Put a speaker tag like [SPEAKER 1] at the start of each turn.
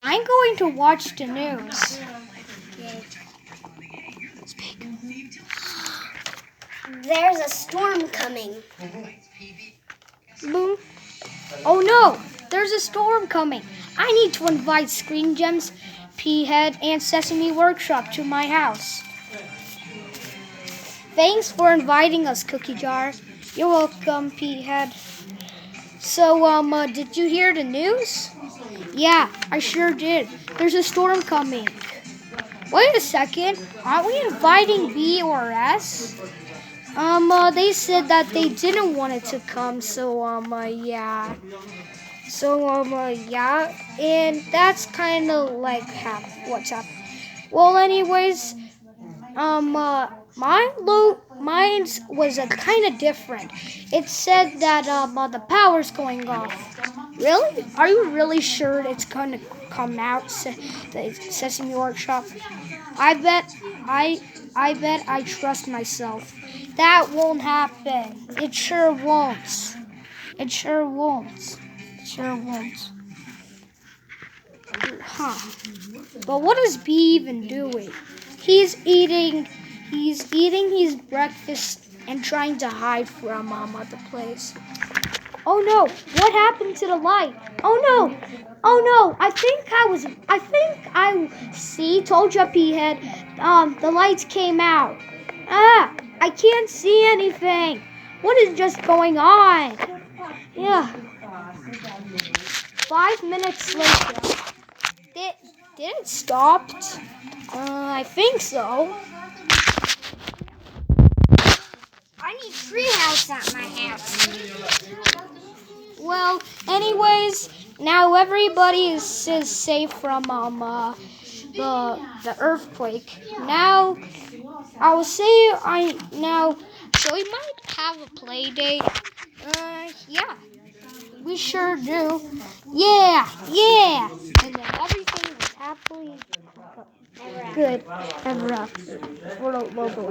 [SPEAKER 1] I'm going to watch the news. Speak.
[SPEAKER 2] There's a storm coming.
[SPEAKER 1] Boom. Oh no, there's a storm coming. I need to invite Screen Gems, P-Head, and Sesame Workshop to my house. Thanks for inviting us, Cookie Jar. You're welcome, P-Head. So, did you hear the news? Yeah, I sure did. There's a storm coming. Wait a second. Aren't we inviting B or S? They said that they didn't want it to come, yeah. Yeah. And that's kind of like what's up. Well, anyways, mine's was kind of different. It said that the power's going off. Really? Are you really sure it's gonna come out? The Sesame Workshop. I bet I trust myself. That won't happen. It sure won't. It sure won't. It sure won't. Huh. But what is B even doing? He's eating his breakfast and trying to hide from the place. Oh no, what happened to the light? Oh no, I think told you, P-Head, the lights came out. I can't see anything. What is just going on? Yeah. 5 minutes later. Did it stop? I think so.
[SPEAKER 2] I need treehouse at my house.
[SPEAKER 1] Well, anyways, now everybody is safe from the earthquake. Now I will say so we might have a play date. Yeah, we sure do. Yeah. And then everything was happily good ever after for the local.